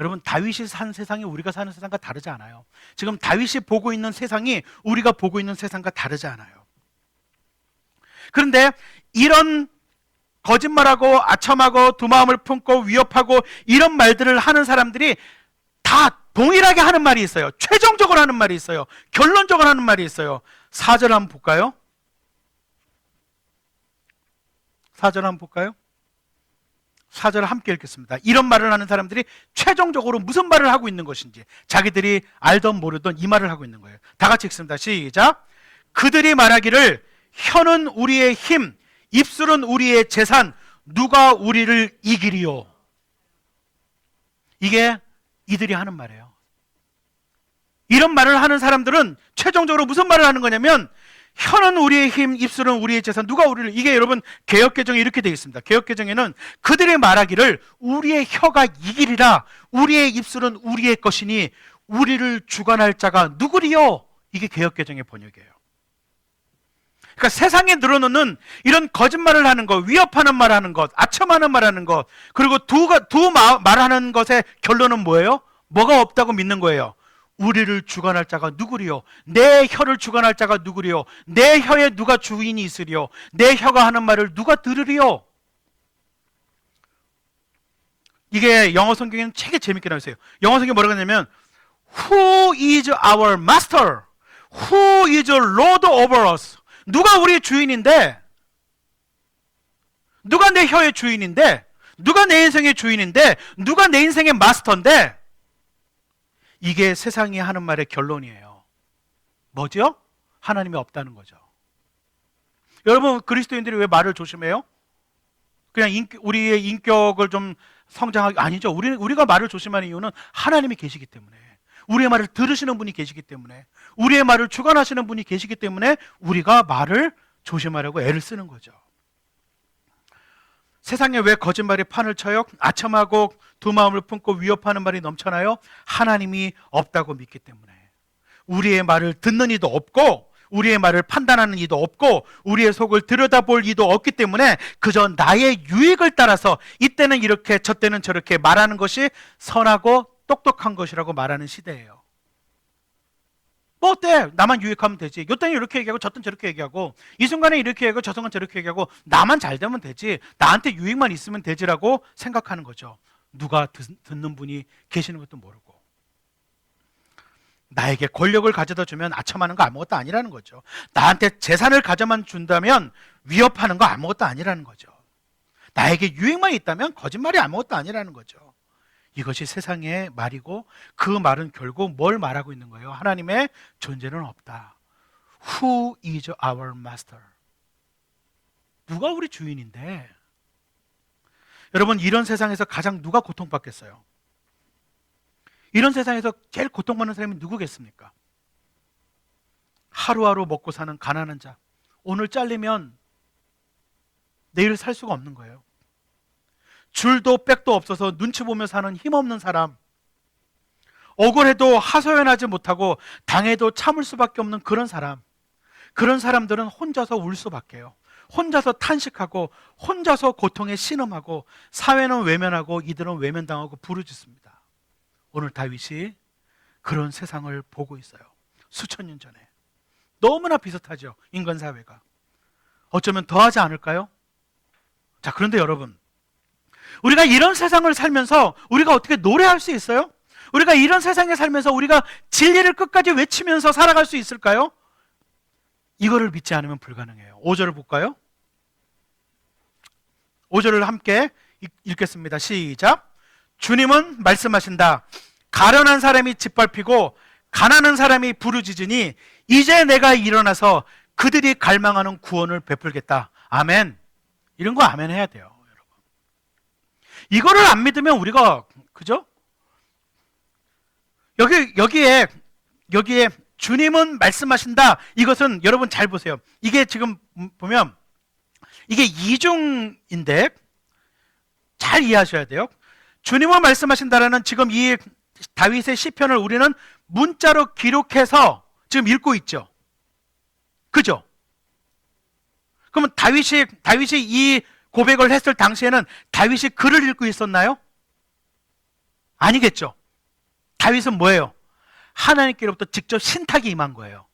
여러분, 다윗이 산 세상이 우리가 사는 세상과 다르지 않아요. 지금 다윗이 보고 있는 세상이 우리가 보고 있는 세상과 다르지 않아요. 그런데 이런 거짓말하고 아첨하고 두 마음을 품고 위협하고 이런 말들을 하는 사람들이 다 동일하게 하는 말이 있어요. 최종적으로 하는 말이 있어요. 결론적으로 하는 말이 있어요. 4절 한번 볼까요? 4절 한번 볼까요? 4절 함께 읽겠습니다. 이런 말을 하는 사람들이 최종적으로 무슨 말을 하고 있는 것인지, 자기들이 알던 모르던 이 말을 하고 있는 거예요. 다 같이 읽습니다. 시작. 그들이 말하기를 혀는 우리의 힘, 입술은 우리의 재산, 누가 우리를 이기리요. 이게 이들이 하는 말이에요. 이런 말을 하는 사람들은 최종적으로 무슨 말을 하는 거냐면, 혀는 우리의 힘, 입술은 우리의 재산, 누가 우리를, 이게 여러분 개역개정에 이렇게 되어 있습니다. 개역개정에는 그들의 말하기를 우리의 혀가 이기리라, 우리의 입술은 우리의 것이니 우리를 주관할 자가 누구리요? 이게 개역개정의 번역이에요. 그러니까 세상에 늘어놓는 이런 거짓말을 하는 것, 위협하는 말하는 것, 아첨하는 말하는 것, 그리고 말하는 것의 결론은 뭐예요? 뭐가 없다고 믿는 거예요. 우리를 주관할 자가 누구리요? 내 혀를 주관할 자가 누구리요? 내 혀에 누가 주인이 있으리요? 내 혀가 하는 말을 누가 들으리요? 이게 영어 성경에는 되게 재밌게 나와 있어요. 영어 성경에 뭐라고 하냐면 Who is our master? Who is Lord over us? 누가 우리의 주인인데? 누가 내 혀의 주인인데? 누가 내 인생의 주인인데? 누가 내 인생의 마스터인데? 이게 세상이 하는 말의 결론이에요. 뭐죠? 하나님이 없다는 거죠. 여러분, 그리스도인들이 왜 말을 조심해요? 그냥 우리의 인격을 좀 성장하기 아니죠. 우리가 말을 조심하는 이유는 하나님이 계시기 때문에, 우리의 말을 들으시는 분이 계시기 때문에, 우리의 말을 주관하시는 분이 계시기 때문에 우리가 말을 조심하려고 애를 쓰는 거죠. 세상에 왜 거짓말이 판을 쳐요? 아첨하고 두 마음을 품고 위협하는 말이 넘쳐나요? 하나님이 없다고 믿기 때문에. 우리의 말을 듣는 이도 없고, 우리의 말을 판단하는 이도 없고, 우리의 속을 들여다볼 이도 없기 때문에 그저 나의 유익을 따라서 이때는 이렇게 저때는 저렇게 말하는 것이 선하고 똑똑한 것이라고 말하는 시대예요. 뭐 어때? 나만 유익하면 되지. 요때는 이렇게 얘기하고 저때는 저렇게 얘기하고, 이 순간에 이렇게 얘기하고 저 순간 저렇게 얘기하고, 나만 잘 되면 되지, 나한테 유익만 있으면 되지라고 생각하는 거죠. 누가 듣는 분이 계시는 것도 모르고. 나에게 권력을 가져다 주면 아첨하는 거 아무것도 아니라는 거죠. 나한테 재산을 가져만 준다면 위협하는 거 아무것도 아니라는 거죠. 나에게 유익만 있다면 거짓말이 아무것도 아니라는 거죠. 이것이 세상의 말이고, 그 말은 결국 뭘 말하고 있는 거예요? 하나님의 존재는 없다. Who is our master? 누가 우리 주인인데? 여러분, 이런 세상에서 가장 누가 고통받겠어요? 이런 세상에서 제일 고통받는 사람이 누구겠습니까? 하루하루 먹고 사는 가난한 자. 오늘 잘리면 내일 살 수가 없는 거예요. 줄도 백도 없어서 눈치 보며 사는 힘없는 사람, 억울해도 하소연하지 못하고 당해도 참을 수밖에 없는 그런 사람, 그런 사람들은 혼자서 울 수밖에요. 혼자서 탄식하고 혼자서 고통에 신음하고, 사회는 외면하고 이들은 외면당하고 부르짖습니다. 오늘 다윗이 그런 세상을 보고 있어요. 수천 년 전에. 너무나 비슷하죠, 인간 사회가. 어쩌면 더하지 않을까요? 자, 그런데 여러분, 우리가 이런 세상을 살면서 우리가 어떻게 노래할 수 있어요? 우리가 이런 세상에 살면서 우리가 진리를 끝까지 외치면서 살아갈 수 있을까요? 이거를 믿지 않으면 불가능해요. 5절을 볼까요? 5절을 함께 읽겠습니다. 시작. 주님은 말씀하신다. 가련한 사람이 짓밟히고 가난한 사람이 부르짖으니 이제 내가 일어나서 그들이 갈망하는 구원을 베풀겠다. 아멘. 이런 거 아멘 해야 돼요. 이거를 안 믿으면 우리가, 그죠? 여기에 주님은 말씀하신다. 이것은 여러분 잘 보세요. 이게 지금 보면 이게 이중인데 잘 이해하셔야 돼요. 주님은 말씀하신다라는 지금 이 다윗의 시편을 우리는 문자로 기록해서 지금 읽고 있죠. 그죠? 그러면 다윗이 이 고백을 했을 당시에는 다윗이 글을 읽고 있었나요? 아니겠죠. 다윗은 뭐예요? 하나님께로부터 직접 신탁이 임한 거예요.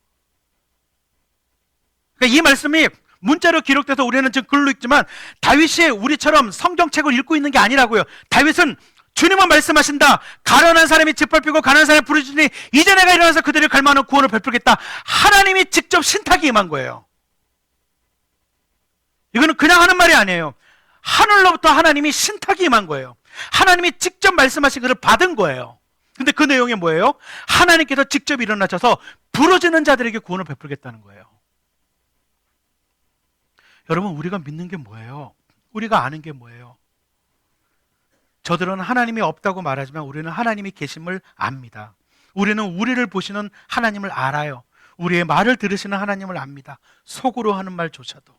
그러니까 이 말씀이 문자로 기록돼서 우리는 지금 글로 읽지만 다윗이 우리처럼 성경책을 읽고 있는 게 아니라고요. 다윗은 주님은 말씀하신다. 가련한 사람이 짓밟히고 가난한 사람이 부르짖으니 이제 내가 일어나서 그들을 갈망하는 구원을 베풀겠다. 하나님이 직접 신탁이 임한 거예요. 이거는 그냥 하는 말이 아니에요. 하늘로부터 하나님이 신탁이 임한 거예요. 하나님이 직접 말씀하신 것을 받은 거예요. 근데 그 내용이 뭐예요? 하나님께서 직접 일어나셔서 부르짖는 자들에게 구원을 베풀겠다는 거예요. 여러분, 우리가 믿는 게 뭐예요? 우리가 아는 게 뭐예요? 저들은 하나님이 없다고 말하지만 우리는 하나님이 계심을 압니다. 우리는 우리를 보시는 하나님을 알아요. 우리의 말을 들으시는 하나님을 압니다. 속으로 하는 말조차도.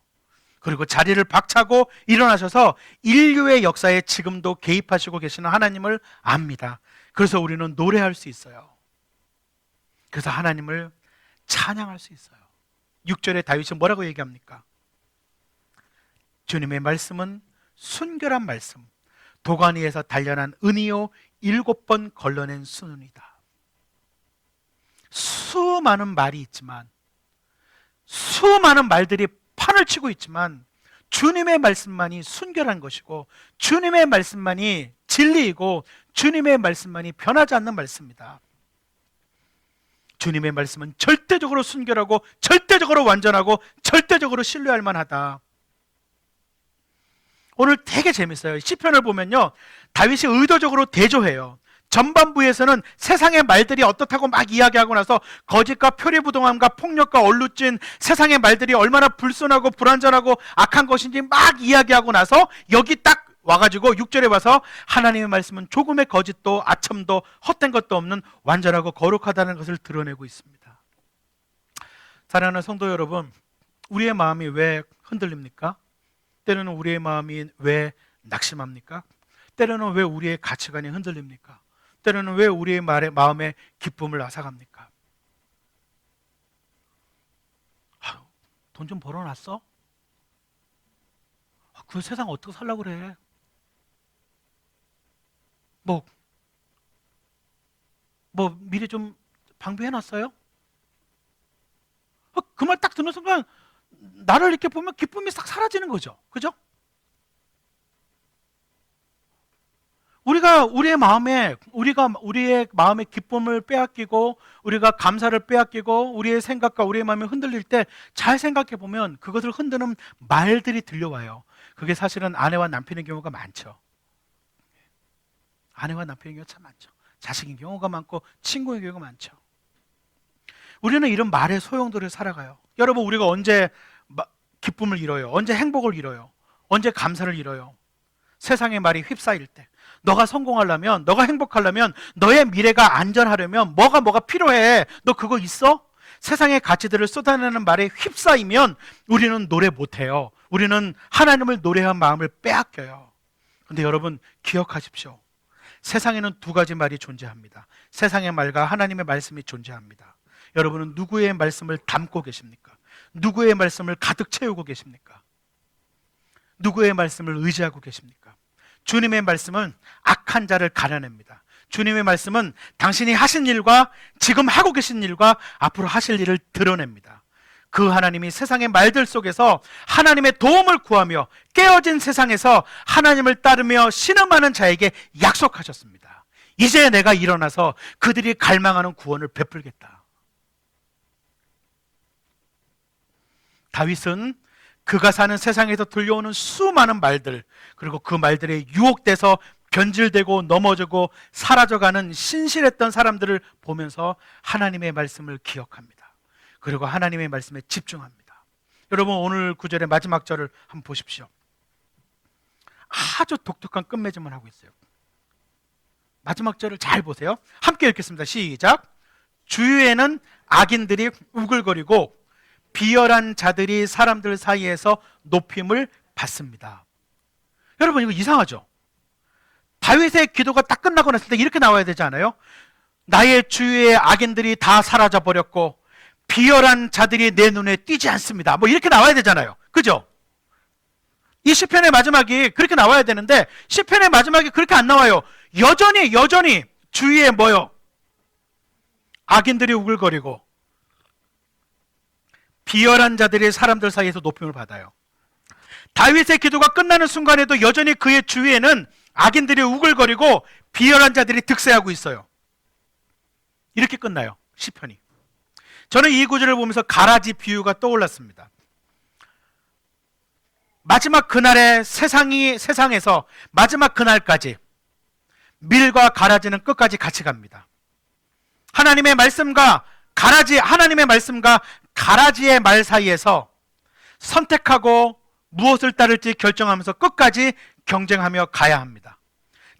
그리고 자리를 박차고 일어나셔서 인류의 역사에 지금도 개입하시고 계시는 하나님을 압니다. 그래서 우리는 노래할 수 있어요. 그래서 하나님을 찬양할 수 있어요. 6절에 다윗이 뭐라고 얘기합니까? 주님의 말씀은 순결한 말씀, 도관 위에서 단련한 은이요 7번 걸러낸 순이다. 수많은 말이 있지만, 수많은 말들이 판을 치고 있지만 주님의 말씀만이 순결한 것이고, 주님의 말씀만이 진리이고, 주님의 말씀만이 변하지 않는 말씀이다. 주님의 말씀은 절대적으로 순결하고, 절대적으로 완전하고, 절대적으로 신뢰할 만하다. 오늘 되게 재밌어요. 시편을 보면요, 다윗이 의도적으로 대조해요. 전반부에서는 세상의 말들이 어떻다고 막 이야기하고 나서 거짓과 표리부동함과 폭력과 얼루진 세상의 말들이 얼마나 불순하고 불완전하고 악한 것인지 막 이야기하고 나서 여기 딱 와가지고 6절에 와서 하나님의 말씀은 조금의 거짓도 아첨도 헛된 것도 없는 완전하고 거룩하다는 것을 드러내고 있습니다. 사랑하는 성도 여러분, 우리의 마음이 왜 흔들립니까? 때로는 우리의 마음이 왜 낙심합니까? 때로는 왜 우리의 가치관이 흔들립니까? 때로는 왜 우리의 마음에 기쁨을 앗아갑니까? 돈 좀 벌어놨어? 그 세상 어떻게 살려고 그래? 미리 좀 방비해놨어요? 그 말 딱 듣는 순간 나를 이렇게 보면 기쁨이 싹 사라지는 거죠. 그죠? 우리가 우리의 마음에 기쁨을 빼앗기고, 우리가 감사를 빼앗기고, 우리의 생각과 우리의 마음이 흔들릴 때 잘 생각해 보면 그것을 흔드는 말들이 들려와요. 그게 사실은 아내와 남편의 경우가 많죠. 아내와 남편의 경우가 참 많죠. 자식인 경우가 많고, 친구의 경우가 많죠. 우리는 이런 말의 소용돌이를 살아가요. 여러분, 우리가 언제 기쁨을 잃어요? 언제 행복을 잃어요? 언제 감사를 잃어요? 세상의 말이 휩싸일 때. 너가 성공하려면, 너가 행복하려면, 너의 미래가 안전하려면 뭐가 필요해? 너 그거 있어? 세상의 가치들을 쏟아내는 말에 휩싸이면 우리는 노래 못해요. 우리는 하나님을 노래한 마음을 빼앗겨요. 그런데 여러분, 기억하십시오. 세상에는 두 가지 말이 존재합니다. 세상의 말과 하나님의 말씀이 존재합니다. 여러분은 누구의 말씀을 담고 계십니까? 누구의 말씀을 가득 채우고 계십니까? 누구의 말씀을 의지하고 계십니까? 주님의 말씀은 악한 자를 가려냅니다. 주님의 말씀은 당신이 하신 일과 지금 하고 계신 일과 앞으로 하실 일을 드러냅니다. 그 하나님이 세상의 말들 속에서 하나님의 도움을 구하며 깨어진 세상에서 하나님을 따르며 신음하는 자에게 약속하셨습니다. 이제 내가 일어나서 그들이 갈망하는 구원을 베풀겠다. 다윗은 그가 사는 세상에서 들려오는 수많은 말들, 그리고 그 말들에 유혹돼서 변질되고 넘어지고 사라져가는 신실했던 사람들을 보면서 하나님의 말씀을 기억합니다. 그리고 하나님의 말씀에 집중합니다. 여러분, 오늘 구절의 마지막 절을 한번 보십시오. 아주 독특한 끝맺음을 하고 있어요. 마지막 절을 잘 보세요. 함께 읽겠습니다. 시작. 주위에는 악인들이 우글거리고 비열한 자들이 사람들 사이에서 높임을 받습니다. 여러분, 이거 이상하죠? 다윗의 기도가 딱 끝나고 났을 때 이렇게 나와야 되지 않아요? 나의 주위의 악인들이 다 사라져 버렸고 비열한 자들이 내 눈에 띄지 않습니다. 이렇게 나와야 되잖아요. 그죠? 이 시편의 마지막이 그렇게 나와야 되는데 시편의 마지막이 그렇게 안 나와요. 여전히 주위에 뭐요? 악인들이 우글거리고 비열한 자들이 사람들 사이에서 높임을 받아요. 다윗의 기도가 끝나는 순간에도 여전히 그의 주위에는 악인들이 우글거리고 비열한 자들이 득세하고 있어요. 이렇게 끝나요, 시편이. 저는 이 구절을 보면서 가라지 비유가 떠올랐습니다. 마지막 그날의 세상에서 마지막 그날까지 밀과 가라지는 끝까지 같이 갑니다. 하나님의 말씀과 가라지의 말 사이에서 선택하고 무엇을 따를지 결정하면서 끝까지 경쟁하며 가야 합니다.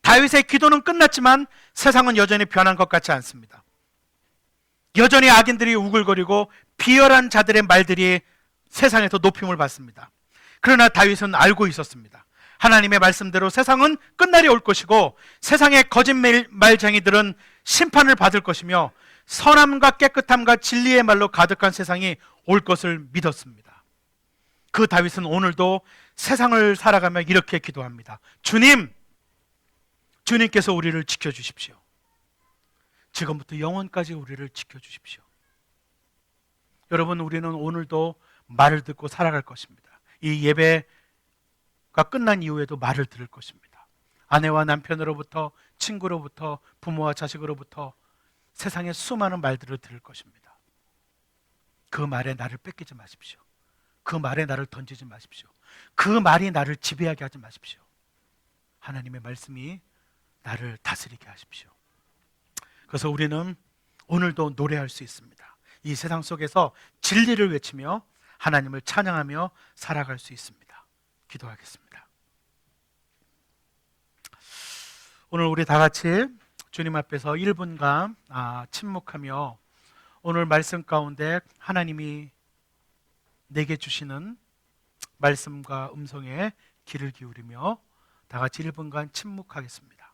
다윗의 기도는 끝났지만 세상은 여전히 변한 것 같지 않습니다. 여전히 악인들이 우글거리고 비열한 자들의 말들이 세상에서 높임을 받습니다. 그러나 다윗은 알고 있었습니다. 하나님의 말씀대로 세상은 끝날이 올 것이고 세상의 거짓말쟁이들은 심판을 받을 것이며 선함과 깨끗함과 진리의 말로 가득한 세상이 올 것을 믿었습니다. 그 다윗은 오늘도 세상을 살아가며 이렇게 기도합니다. 주님, 주님께서 우리를 지켜주십시오. 지금부터 영원까지 우리를 지켜주십시오. 여러분, 우리는 오늘도 말을 듣고 살아갈 것입니다. 이 예배가 끝난 이후에도 말을 들을 것입니다. 아내와 남편으로부터, 친구로부터, 부모와 자식으로부터 세상의 수많은 말들을 들을 것입니다. 그 말에 나를 뺏기지 마십시오. 그 말에 나를 던지지 마십시오. 그 말이 나를 지배하게 하지 마십시오. 하나님의 말씀이 나를 다스리게 하십시오. 그래서 우리는 오늘도 노래할 수 있습니다. 이 세상 속에서 진리를 외치며 하나님을 찬양하며 살아갈 수 있습니다. 기도하겠습니다. 오늘 우리 다 같이 주님 앞에서 1분간 침묵하며 오늘 말씀 가운데 하나님이 내게 주시는 말씀과 음성에 귀를 기울이며 다 같이 1분간 침묵하겠습니다.